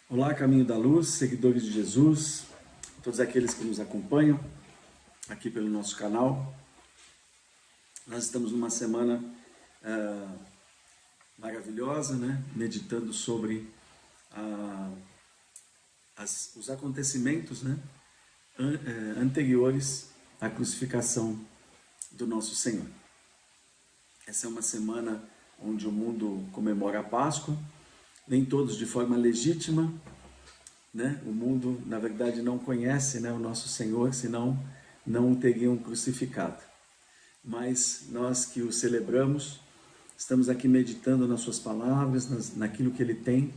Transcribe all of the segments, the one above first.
Olá, Caminho da Luz, seguidores de Jesus, todos aqueles que nos acompanham aqui pelo nosso canal. Nós estamos numa semana maravilhosa, né? Meditando sobre os acontecimentos, né? Anteriores à crucificação do nosso Senhor. Essa é uma semana onde o mundo comemora a Páscoa, nem todos de forma legítima, né? O mundo, na verdade, não conhece, né, o nosso Senhor, senão não o teriam crucificado. Mas nós que o celebramos, estamos aqui meditando nas suas palavras, naquilo que ele tem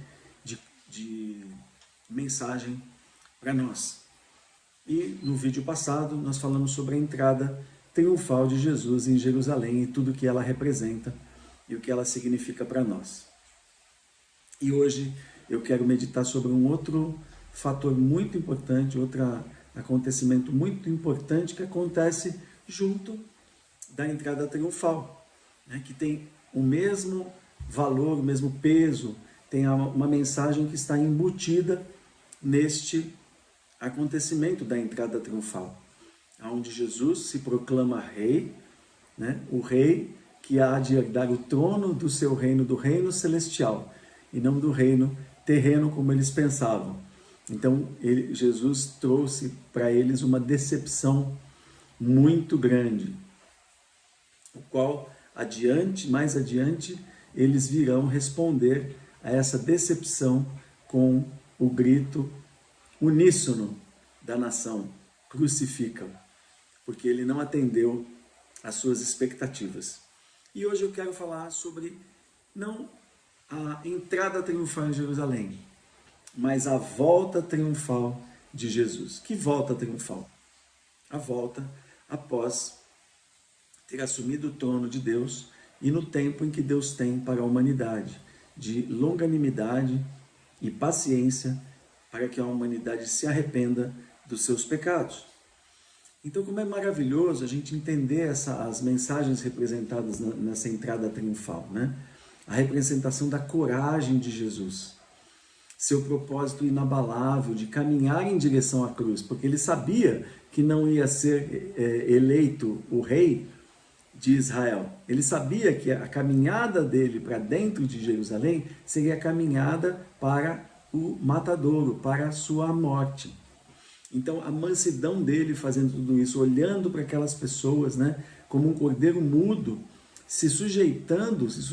de mensagem para nós. E no vídeo passado nós falamos sobre a entrada triunfal de Jesus em Jerusalém e tudo que ela representa e o que ela significa para nós. E hoje eu quero meditar sobre um outro fator muito importante, outro acontecimento muito importante que acontece junto da entrada triunfal, né? Que tem o mesmo valor, o mesmo peso, tem uma mensagem que está embutida neste acontecimento da entrada triunfal, onde Jesus se proclama rei, né? O rei que há de herdar o trono do seu reino, do reino celestial, e não do reino terreno como eles pensavam. Então, Jesus trouxe para eles uma decepção muito grande, o qual, mais adiante, eles virão responder a essa decepção com o grito uníssono da nação: crucifica-o, porque ele não atendeu às suas expectativas. E hoje eu quero falar sobre não a entrada triunfal em Jerusalém, mas a volta triunfal de Jesus. Que volta triunfal? A volta após ter assumido o trono de Deus e no tempo em que Deus tem para a humanidade, de longanimidade e paciência para que a humanidade se arrependa dos seus pecados. Então, como é maravilhoso a gente entender as mensagens representadas nessa entrada triunfal, né? A representação da coragem de Jesus, seu propósito inabalável de caminhar em direção à cruz, porque ele sabia que não ia ser eleito o rei de Israel. Ele sabia que a caminhada dele para dentro de Jerusalém seria a caminhada para o matadouro, para a sua morte. Então, a mansidão dele fazendo tudo isso, olhando para aquelas pessoas, né, como um cordeiro mudo,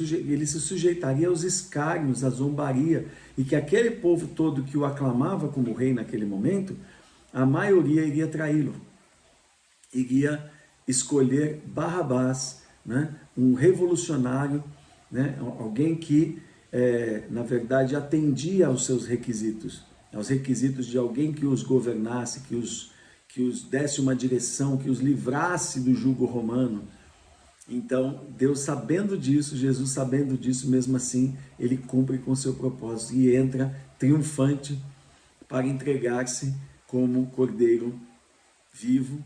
ele se sujeitaria aos escárnios, à zombaria, e que aquele povo todo que o aclamava como rei naquele momento, a maioria iria traí-lo, iria escolher Barrabás, né, um revolucionário, né, alguém que, na verdade, atendia aos seus requisitos, aos requisitos de alguém que os governasse, que os desse uma direção, que os livrasse do jugo romano. Então, Deus sabendo disso, Jesus sabendo disso, mesmo assim, ele cumpre com seu propósito e entra triunfante para entregar-se como cordeiro vivo,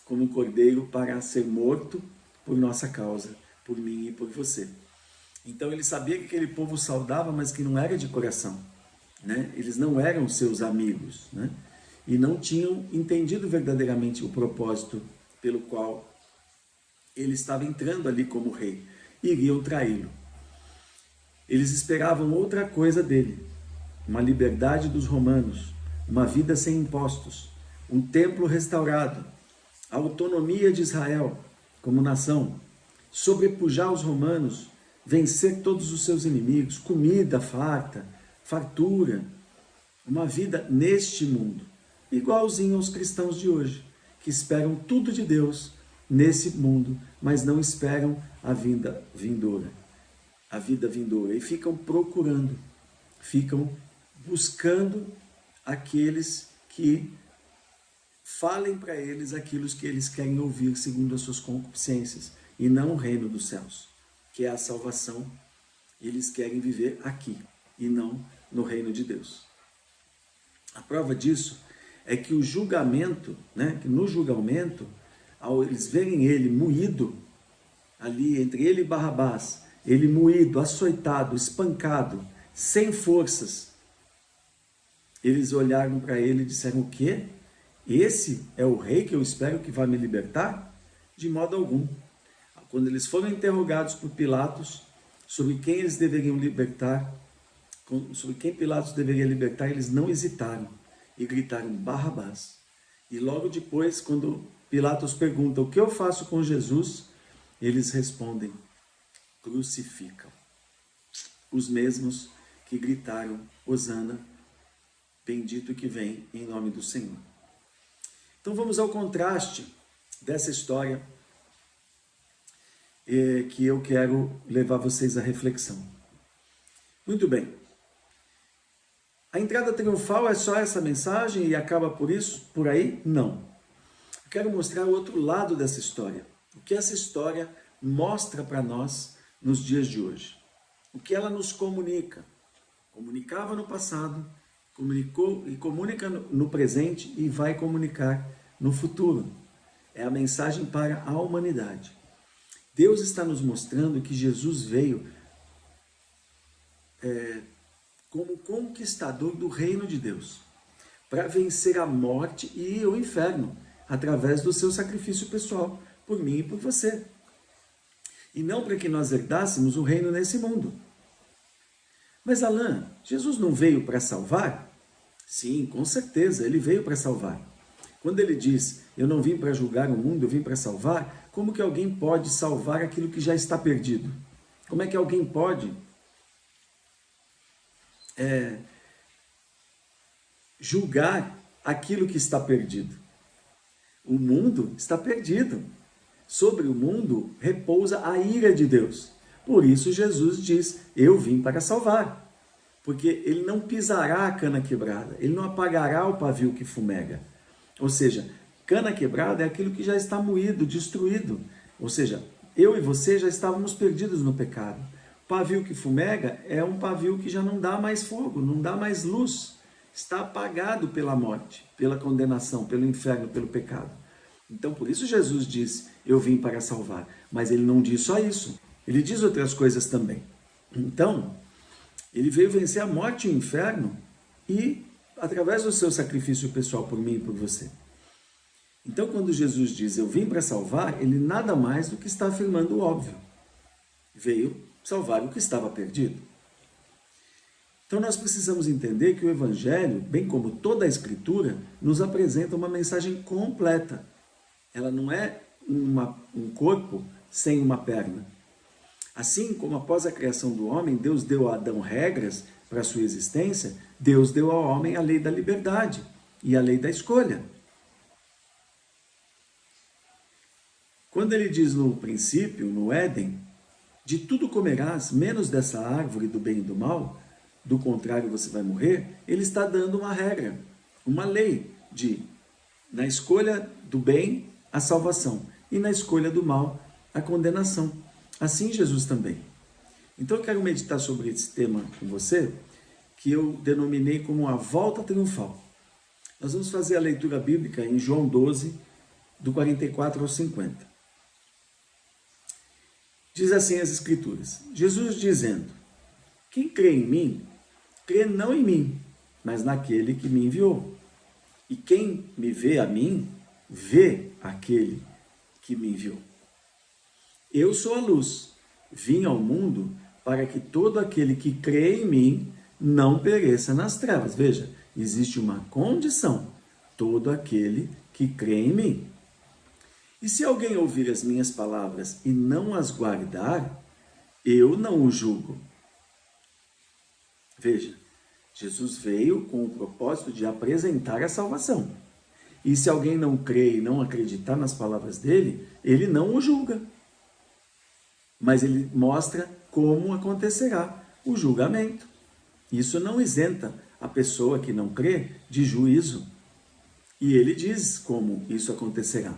como cordeiro para ser morto por nossa causa, por mim e por você. Então, ele sabia que aquele povo saudava, mas que não era de coração, né? Eles não eram seus amigos, né? E não tinham entendido verdadeiramente o propósito pelo qual ele estava entrando ali como rei. Iriam traí-lo. Eles esperavam outra coisa dele: uma liberdade dos romanos, uma vida sem impostos, um templo restaurado, a autonomia de Israel como nação, sobrepujar os romanos, vencer todos os seus inimigos, comida farta, fartura, uma vida neste mundo, igualzinho aos cristãos de hoje, que esperam tudo de Deus nesse mundo, mas não esperam a vida vindoura, e ficam procurando, ficam buscando aqueles que falem para eles aquilo que eles querem ouvir segundo as suas concupiscências, e não o reino dos céus, que é a salvação. Eles querem viver aqui e não no reino de Deus. A prova disso é que o julgamento, né, que no julgamento, ao eles verem ele moído, ali entre ele e Barrabás, ele moído, açoitado, espancado, sem forças, Eles olharam para ele e disseram: o quê? Esse é o rei que eu espero que vai me libertar? De modo algum. Quando eles foram interrogados por Pilatos sobre quem eles deveriam libertar, sobre quem Pilatos deveria libertar, eles não hesitaram e gritaram: Barrabás. E logo depois, quando Pilatos pergunta: o que eu faço com Jesus? Eles respondem: crucificam. Os mesmos que gritaram: Hosana, bendito que vem em nome do Senhor. Então vamos ao contraste dessa história que eu quero levar vocês à reflexão. Muito bem. A entrada triunfal é só essa mensagem e acaba por isso, por aí? Não. Eu quero mostrar o outro lado dessa história. O que essa história mostra para nós nos dias de hoje. O que ela nos comunica. Comunicava no passado, comunicou e comunica no presente e vai comunicar no futuro. É a mensagem para a humanidade. Deus está nos mostrando que Jesus veio como conquistador do reino de Deus, para vencer a morte e o inferno, através do seu sacrifício pessoal, por mim e por você. E não para que nós herdássemos o reino nesse mundo. Mas Alain, Jesus não veio para salvar? Sim, com certeza, ele veio para salvar. Quando ele diz: eu não vim para julgar o mundo, eu vim para salvar, como que alguém pode salvar aquilo que já está perdido? Como é que alguém pode julgar aquilo que está perdido? O mundo está perdido. Sobre o mundo repousa a ira de Deus. Por isso Jesus diz: eu vim para salvar. Porque ele não pisará a cana quebrada, ele não apagará o pavio que fumega. Ou seja, cana quebrada é aquilo que já está moído, destruído. Ou seja, eu e você já estávamos perdidos no pecado. Pavio que fumega é um pavio que já não dá mais fogo, não dá mais luz. Está apagado pela morte, pela condenação, pelo inferno, pelo pecado. Então, por isso Jesus disse: eu vim para salvar. Mas ele não diz só isso. Ele diz outras coisas também. Então, ele veio vencer a morte e o inferno e através do seu sacrifício pessoal por mim e por você. Então, quando Jesus diz: eu vim para salvar, ele nada mais do que está afirmando o óbvio. Veio salvar o que estava perdido. Então, nós precisamos entender que o Evangelho, bem como toda a Escritura, nos apresenta uma mensagem completa. Ela não é um corpo sem uma perna. Assim como após a criação do homem, Deus deu a Adão regras para a sua existência, Deus deu ao homem a lei da liberdade e a lei da escolha. Quando ele diz no princípio, no Éden: de tudo comerás, menos dessa árvore do bem e do mal, do contrário você vai morrer, ele está dando uma regra, uma lei de, na escolha do bem, a salvação, e na escolha do mal, a condenação. Assim Jesus também. Então eu quero meditar sobre esse tema com você, que eu denominei como a volta triunfal. Nós vamos fazer a leitura bíblica em João 12, do 44 ao 50. Diz assim as Escrituras: Jesus dizendo: quem crê em mim, crê não em mim, mas naquele que me enviou. E quem me vê a mim, vê aquele que me enviou. Eu sou a luz, vim ao mundo para que todo aquele que crê em mim não pereça nas trevas. Veja, existe uma condição: todo aquele que crê em mim. E se alguém ouvir as minhas palavras e não as guardar, eu não o julgo. Veja, Jesus veio com o propósito de apresentar a salvação. E se alguém não crê e não acreditar nas palavras dele, ele não o julga. Mas ele mostra como acontecerá o julgamento. Isso não isenta a pessoa que não crê de juízo. E ele diz como isso acontecerá.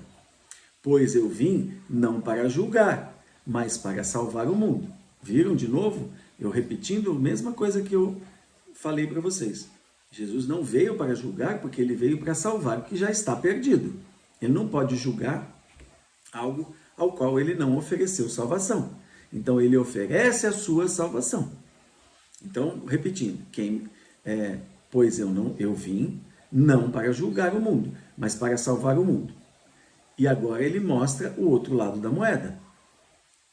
Pois eu vim não para julgar, mas para salvar o mundo. Viram de novo? Eu repetindo a mesma coisa que eu falei para vocês. Jesus não veio para julgar, porque ele veio para salvar o que já está perdido. Ele não pode julgar algo ao qual ele não ofereceu salvação. Então ele oferece a sua salvação. Então, repetindo, pois eu vim não para julgar o mundo, mas para salvar o mundo. E agora ele mostra o outro lado da moeda.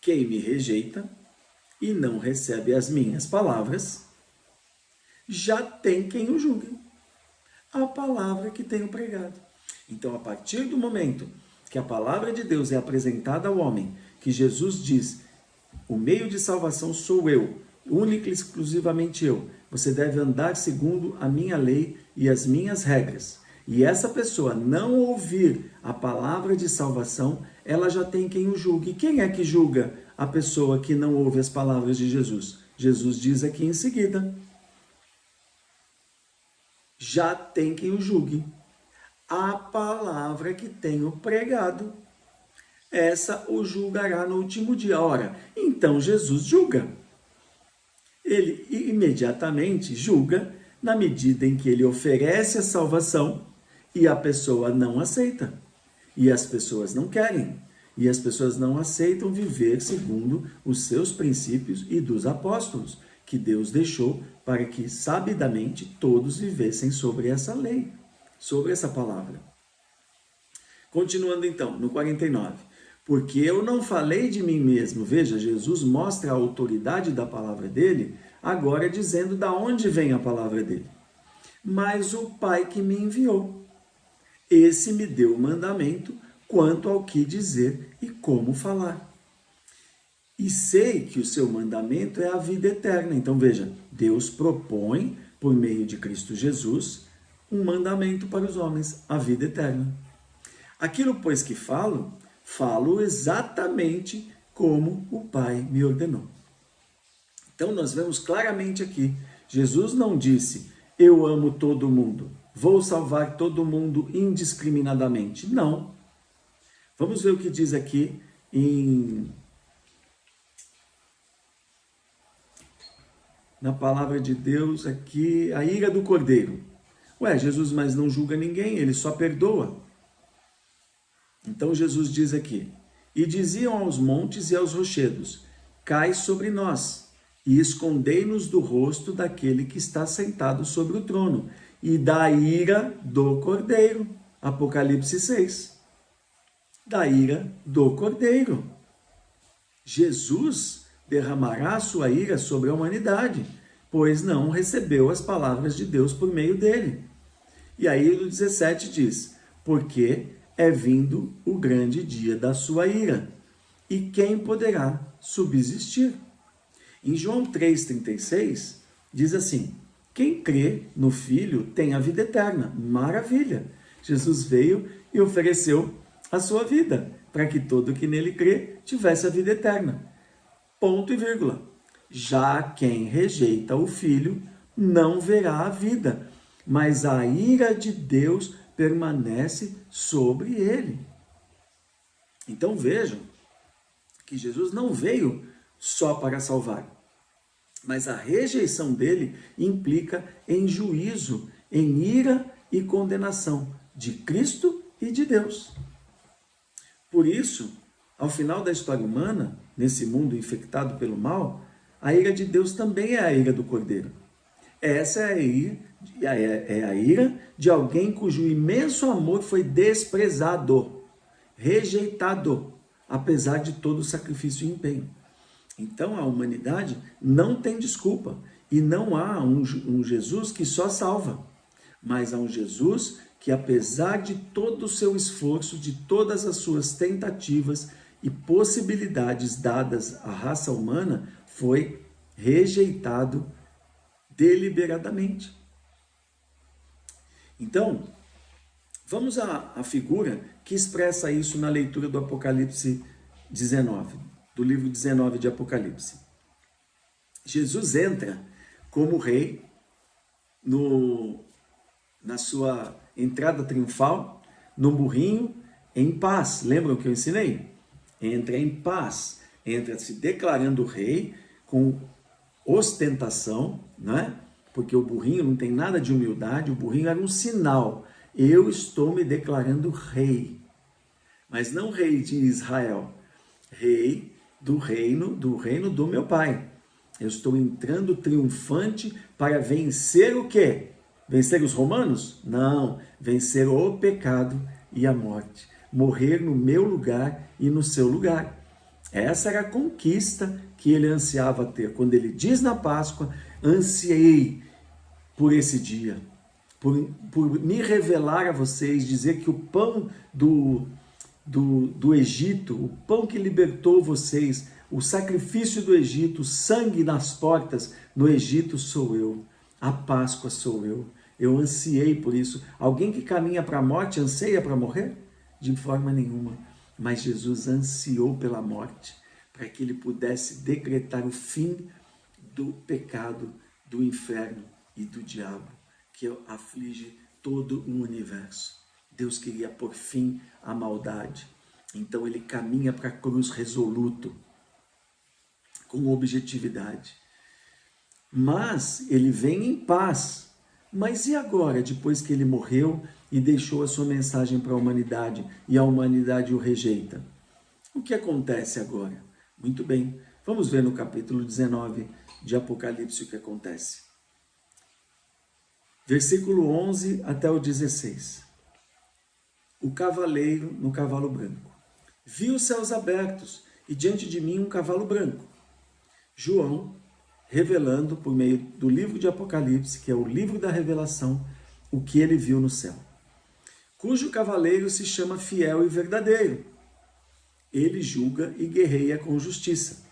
Quem me rejeita e não recebe as minhas palavras, já tem quem o julgue. A palavra que tenho pregado. Então, a partir do momento que a palavra de Deus é apresentada ao homem, que Jesus diz, o meio de salvação sou eu, única e exclusivamente eu. Você deve andar segundo a minha lei e as minhas regras. E essa pessoa não ouvir a palavra de salvação, ela já tem quem o julgue. Quem é que julga a pessoa que não ouve as palavras de Jesus? Jesus diz aqui em seguida, já tem quem o julgue. A palavra que tenho pregado, essa o julgará no último dia. Ora, então Jesus julga. Ele imediatamente julga na medida em que ele oferece a salvação e a pessoa não aceita. E as pessoas não querem. E as pessoas não aceitam viver segundo os seus princípios e dos apóstolos, que Deus deixou para que sabidamente todos vivessem sobre essa lei, sobre essa palavra. Continuando então, no 49. Porque eu não falei de mim mesmo. Veja, Jesus mostra a autoridade da palavra dele, agora dizendo da onde vem a palavra dele. Mas o Pai que me enviou, esse me deu o mandamento quanto ao que dizer e como falar. E sei que o seu mandamento é a vida eterna. Então veja, Deus propõe, por meio de Cristo Jesus, um mandamento para os homens, a vida eterna. Aquilo, pois, que falo exatamente como o Pai me ordenou. Então nós vemos claramente aqui, Jesus não disse, eu amo todo mundo, vou salvar todo mundo indiscriminadamente. Não. Vamos ver o que diz aqui na palavra de Deus, aqui, a ira do Cordeiro. Jesus, mas não julga ninguém, ele só perdoa. Então Jesus diz aqui, e diziam aos montes e aos rochedos, cai sobre nós, e escondei-nos do rosto daquele que está sentado sobre o trono, e da ira do Cordeiro. Apocalipse 6. Da ira do Cordeiro. Jesus derramará a sua ira sobre a humanidade, pois não recebeu as palavras de Deus por meio dele. E aí no 17 diz, porque é vindo o grande dia da sua ira, e quem poderá subsistir? Em João 3,36, diz assim, quem crê no Filho tem a vida eterna. Maravilha! Jesus veio e ofereceu a sua vida, para que todo que nele crê tivesse a vida eterna. Ponto e vírgula. Já quem rejeita o Filho não verá a vida, mas a ira de Deus permanece sobre ele. Então vejam que Jesus não veio só para salvar, mas a rejeição dele implica em juízo, em ira e condenação de Cristo e de Deus. Por isso, ao final da história humana, nesse mundo infectado pelo mal, a ira de Deus também é a ira do Cordeiro. Essa é a ira de alguém cujo imenso amor foi desprezado, rejeitado, apesar de todo o sacrifício e empenho. Então a humanidade não tem desculpa e não há um Jesus que só salva, mas há um Jesus que, apesar de todo o seu esforço, de todas as suas tentativas e possibilidades dadas à raça humana, foi rejeitado deliberadamente. Então, vamos à figura que expressa isso na leitura do Apocalipse 19, do livro 19 de Apocalipse. Jesus entra como rei na sua entrada triunfal, no burrinho, em paz. Lembram que eu ensinei? Entra em paz, entra se declarando rei, com ostentação, né? Porque o burrinho não tem nada de humildade, o burrinho era um sinal. Eu estou me declarando rei, mas não rei de Israel, rei do reino do meu Pai. Eu estou entrando triunfante para vencer o quê? Vencer os romanos? Não, vencer o pecado e a morte. Morrer no meu lugar e no seu lugar. Essa era a conquista que ele ansiava ter. Quando ele diz na Páscoa, ansiei por esse dia, por me revelar a vocês, dizer que o pão do Egito, o pão que libertou vocês, o sacrifício do Egito, o sangue nas portas no Egito sou eu, a Páscoa sou eu. Eu ansiei por isso. Alguém que caminha para a morte anseia para morrer? De forma nenhuma. Mas Jesus ansiou pela morte, para que ele pudesse decretar o fim do pecado, do inferno e do diabo, que aflige todo o universo. Deus queria pôr fim à maldade. Então ele caminha para a cruz resoluto, com objetividade. Mas ele vem em paz. Mas e agora, depois que ele morreu e deixou a sua mensagem para a humanidade e a humanidade o rejeita? O que acontece agora? Muito bem, vamos ver no capítulo 19 de Apocalipse o que acontece. Versículo 11 até o 16. O cavaleiro no cavalo branco. Vi os céus abertos e diante de mim um cavalo branco. João, revelando por meio do livro de Apocalipse, que é o livro da revelação, o que ele viu no céu. Cujo cavaleiro se chama Fiel e Verdadeiro. Ele julga e guerreia com justiça.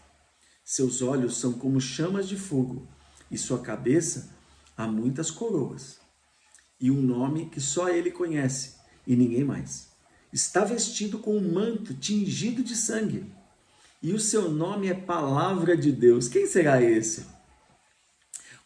Seus olhos são como chamas de fogo, e sua cabeça há muitas coroas. E um nome que só ele conhece, e ninguém mais. Está vestido com um manto tingido de sangue. E o seu nome é Palavra de Deus. Quem será esse?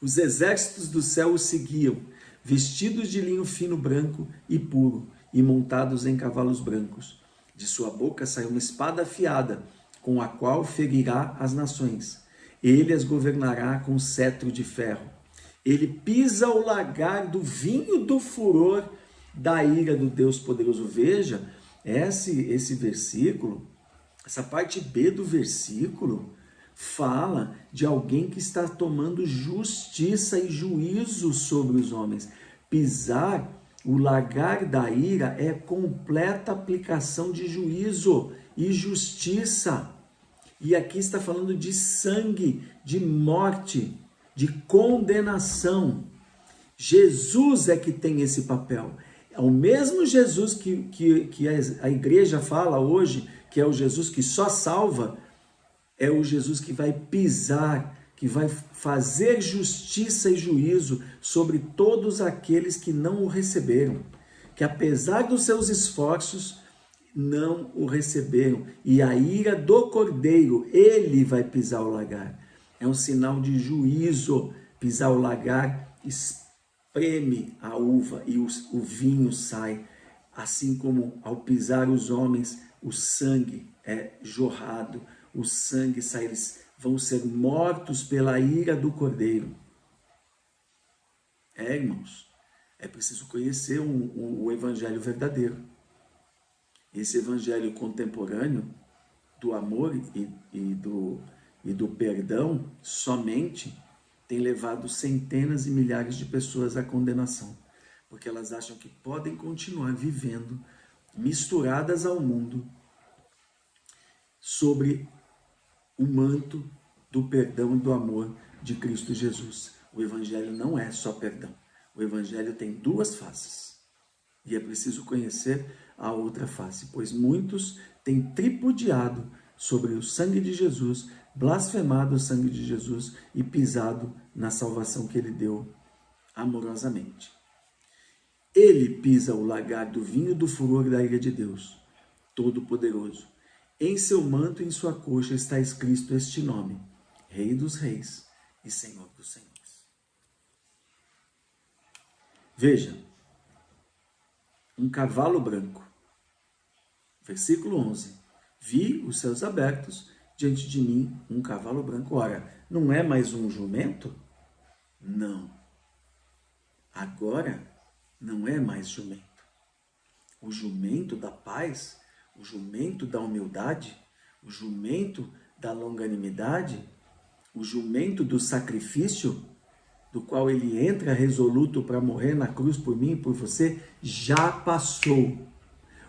Os exércitos do céu o seguiam, vestidos de linho fino branco e puro, e montados em cavalos brancos. De sua boca sai uma espada afiada, com a qual ferirá as nações. Ele as governará com cetro de ferro. Ele pisa o lagar do vinho do furor da ira do Deus poderoso. Veja, esse versículo, essa parte B do versículo, fala de alguém que está tomando justiça e juízo sobre os homens. Pisar o lagar da ira é completa aplicação de juízo e justiça. E aqui está falando de sangue, de morte, de condenação. Jesus é que tem esse papel. É o mesmo Jesus que a igreja fala hoje, que é o Jesus que só salva, é o Jesus que vai pisar, que vai fazer justiça e juízo sobre todos aqueles que não o receberam, que apesar dos seus esforços, não o receberam. E a ira do Cordeiro, ele vai pisar o lagar. É um sinal de juízo. Pisar o lagar espreme a uva e o vinho sai. Assim como ao pisar os homens, o sangue é jorrado, o sangue sai, eles vão ser mortos pela ira do Cordeiro. Irmãos, é preciso conhecer o evangelho verdadeiro. Esse evangelho contemporâneo do amor e do perdão somente tem levado centenas e milhares de pessoas à condenação, porque elas acham que podem continuar vivendo misturadas ao mundo sobre o manto do perdão e do amor de Cristo Jesus. O evangelho não é só perdão. O evangelho tem duas faces. E é preciso conhecer a outra face, pois muitos têm tripudiado sobre o sangue de Jesus, blasfemado o sangue de Jesus e pisado na salvação que ele deu amorosamente. Ele pisa o lagar do vinho do furor da ira de Deus, Todo-Poderoso. Em seu manto e em sua coxa está escrito este nome: Rei dos Reis e Senhor dos Senhores. Veja, um cavalo branco. Versículo 11. Vi os céus abertos, diante de mim um cavalo branco. Ora, não é mais um jumento? Não. Agora não é mais jumento. O jumento da paz, o jumento da humildade, o jumento da longanimidade, o jumento do sacrifício do qual ele entra resoluto para morrer na cruz por mim e por você, já passou.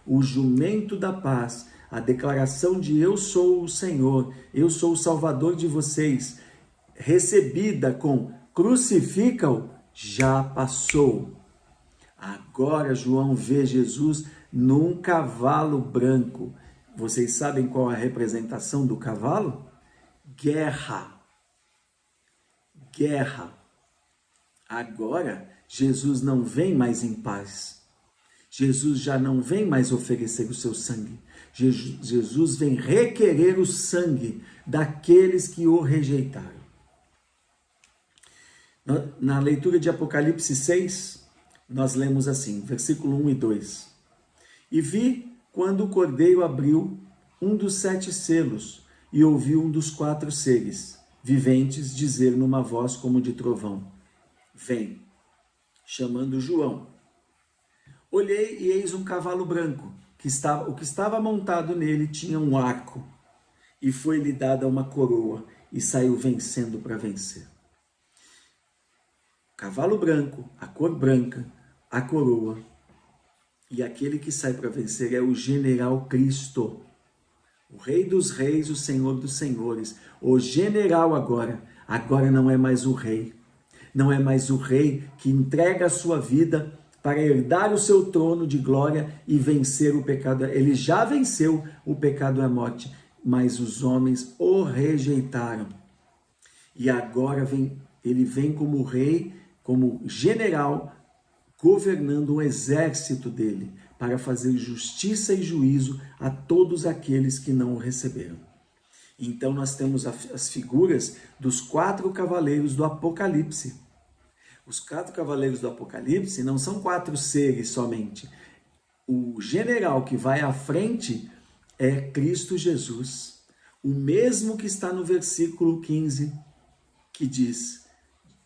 O jumento da paz, a declaração de eu sou o Senhor, eu sou o Salvador de vocês, recebida com crucifica-o, já passou. Agora João vê Jesus num cavalo branco. Vocês sabem qual é a representação do cavalo? Guerra. Guerra. Agora Jesus não vem mais em paz. Jesus já não vem mais oferecer o seu sangue. Jesus vem requerer o sangue daqueles que o rejeitaram. Na leitura de Apocalipse 6, nós lemos assim, versículo 1 e 2. E vi quando o Cordeiro abriu um dos 7 selos e ouvi um dos 4 seres viventes dizer numa voz como de trovão, vem, chamando João. Olhei e eis um cavalo branco, o que estava montado nele tinha um arco, e foi-lhe dada uma coroa, e saiu vencendo para vencer. Cavalo branco, a cor branca, a coroa, e aquele que sai para vencer é o general Cristo, o Rei dos Reis, o Senhor dos Senhores, o general agora não é mais o rei, não é mais o rei que entrega a sua vida para herdar o seu trono de glória e vencer o pecado. Ele já venceu o pecado e a morte, mas os homens o rejeitaram. E agora ele vem como rei, como general, governando o exército dele, para fazer justiça e juízo a todos aqueles que não o receberam. Então nós temos as figuras dos 4 cavaleiros do Apocalipse. Os 4 cavaleiros do Apocalipse não são 4 seres somente. O general que vai à frente é Cristo Jesus, o mesmo que está no versículo 15, que diz,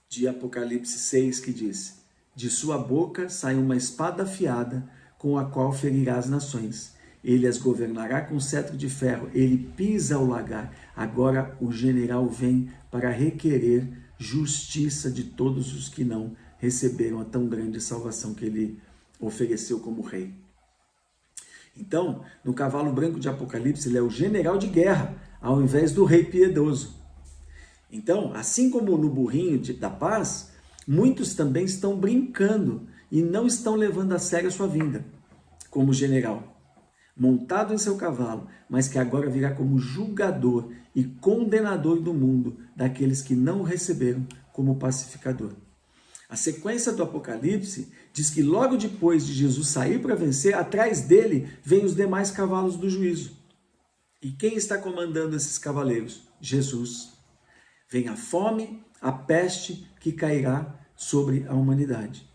de Apocalipse 6, que diz, de sua boca sai uma espada afiada, com a qual ferirá as nações. Ele as governará com cetro de ferro, ele pisa o lagar. Agora o general vem para requerer justiça de todos os que não receberam a tão grande salvação que ele ofereceu como rei. Então, no cavalo branco de Apocalipse, ele é o general de guerra, ao invés do rei piedoso. Então, assim como no burrinho da paz, muitos também estão brincando e não estão levando a sério a sua vinda, como general, montado em seu cavalo, mas que agora virá como julgador e condenador do mundo, daqueles que não o receberam como pacificador. A sequência do Apocalipse diz que logo depois de Jesus sair para vencer, atrás dele vêm os demais cavalos do juízo. E quem está comandando esses cavaleiros? Jesus. Vem a fome, a peste que cairá sobre a humanidade.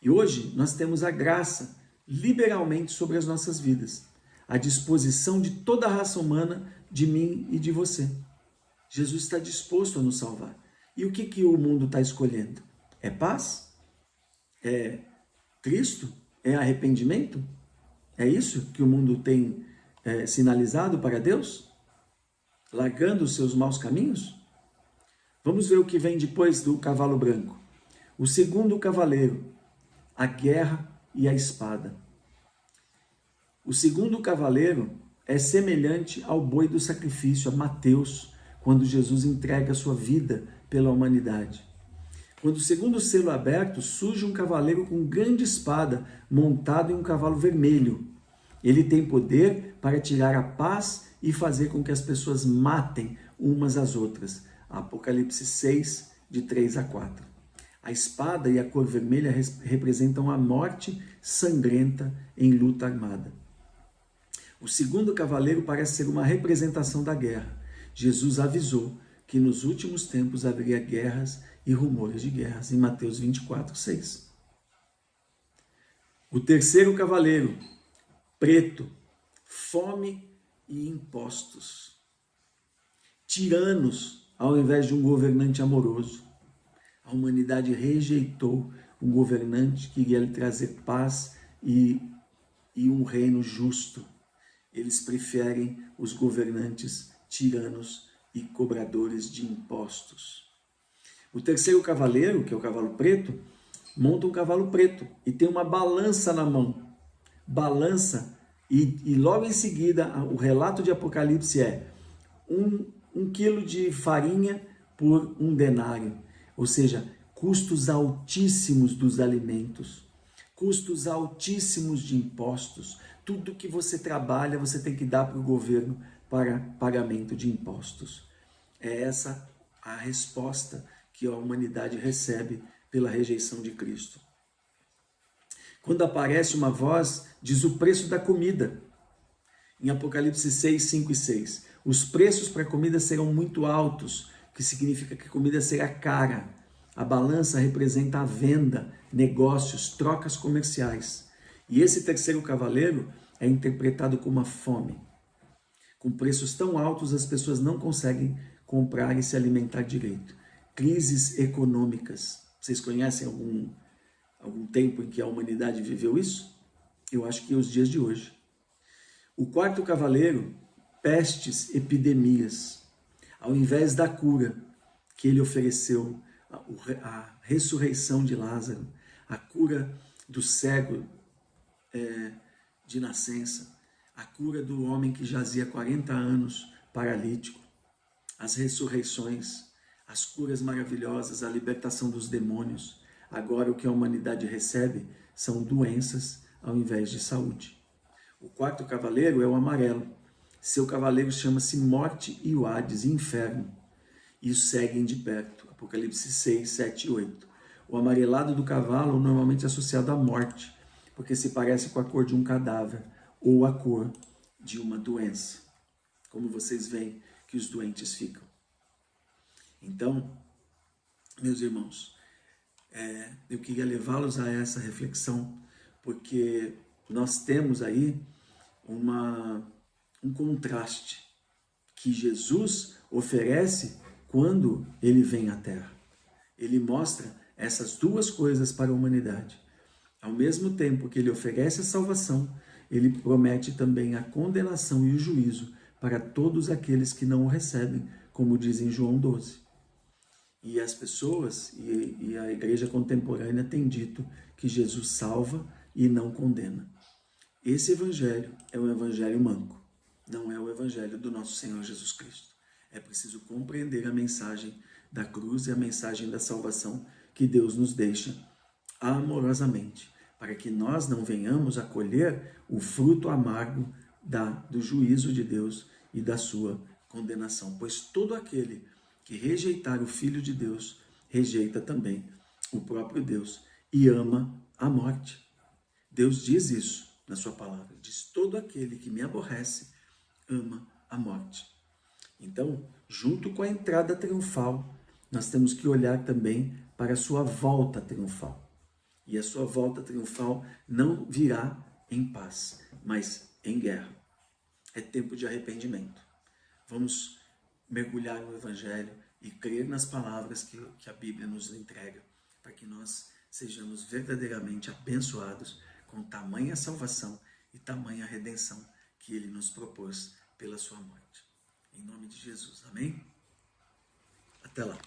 E hoje nós temos a graça liberalmente sobre as nossas vidas, à disposição de toda a raça humana, de mim e de você. Jesus está disposto a nos salvar. E o que o mundo está escolhendo? É paz? É Cristo? É arrependimento? É isso que o mundo tem sinalizado para Deus? Largando os seus maus caminhos? Vamos ver o que vem depois do cavalo branco. O segundo cavaleiro, a guerra e a espada. O segundo cavaleiro é semelhante ao boi do sacrifício, a Mateus, quando Jesus entrega a sua vida pela humanidade. Quando o segundo selo é aberto, surge um cavaleiro com grande espada, montado em um cavalo vermelho. Ele tem poder para tirar a paz e fazer com que as pessoas matem umas às outras. Apocalipse 6, de 3 a 4. A espada e a cor vermelha representam a morte sangrenta em luta armada. O segundo cavaleiro parece ser uma representação da guerra. Jesus avisou que nos últimos tempos haveria guerras e rumores de guerras, em Mateus 24, 6. O terceiro cavaleiro, preto, fome e impostos. Tiranos, ao invés de um governante amoroso. A humanidade rejeitou um governante que iria lhe trazer paz e um reino justo. Eles preferem os governantes tiranos e cobradores de impostos. O terceiro cavaleiro, que é o cavalo preto, monta um cavalo preto e tem uma balança na mão. Balança, e logo em seguida o relato de Apocalipse é um quilo de farinha por um denário. Ou seja, custos altíssimos dos alimentos, custos altíssimos de impostos. Tudo que você trabalha, você tem que dar para o governo para pagamento de impostos. É essa a resposta que a humanidade recebe pela rejeição de Cristo. Quando aparece uma voz, diz o preço da comida. Em Apocalipse 6, 5 e 6. Os preços para a comida serão muito altos, o que significa que a comida será cara. A balança representa a venda, negócios, trocas comerciais. E esse terceiro cavaleiro é interpretado como a fome. Com preços tão altos, as pessoas não conseguem comprar e se alimentar direito. Crises econômicas. Vocês conhecem algum tempo em que a humanidade viveu isso? Eu acho que é os dias de hoje. O quarto cavaleiro, pestes, epidemias. Ao invés da cura que ele ofereceu, a ressurreição de Lázaro, a cura do cego de nascença, a cura do homem que jazia 40 anos paralítico, as ressurreições, as curas maravilhosas, a libertação dos demônios. Agora o que a humanidade recebe são doenças ao invés de saúde. O quarto cavaleiro é o amarelo. Seu cavaleiro chama-se Morte e o Hades, Inferno, e o seguem de perto. Apocalipse 6, 7 e 8. O amarelado do cavalo normalmente é associado à morte, porque se parece com a cor de um cadáver ou a cor de uma doença, como vocês veem que os doentes ficam. Então, meus irmãos, eu queria levá-los a essa reflexão, porque nós temos aí um contraste que Jesus oferece quando ele vem à Terra. Ele mostra essas duas coisas para a humanidade. Ao mesmo tempo que ele oferece a salvação, ele promete também a condenação e o juízo para todos aqueles que não o recebem, como diz em João 12. E as pessoas e a igreja contemporânea têm dito que Jesus salva e não condena. Esse evangelho é um evangelho manco, não é o evangelho do nosso Senhor Jesus Cristo. É preciso compreender a mensagem da cruz e a mensagem da salvação que Deus nos deixa amorosamente, para que nós não venhamos a colher o fruto amargo do juízo de Deus e da sua condenação. Pois todo aquele que rejeitar o Filho de Deus, rejeita também o próprio Deus e ama a morte. Deus diz isso na sua palavra. Diz: todo aquele que me aborrece, ama a morte. Então, junto com a entrada triunfal, nós temos que olhar também para a sua volta triunfal. E a sua volta triunfal não virá em paz, mas em guerra. É tempo de arrependimento. Vamos mergulhar no Evangelho e crer nas palavras que a Bíblia nos entrega, para que nós sejamos verdadeiramente abençoados com tamanha salvação e tamanha redenção que Ele nos propôs pela sua morte. Em nome de Jesus. Amém? Até lá.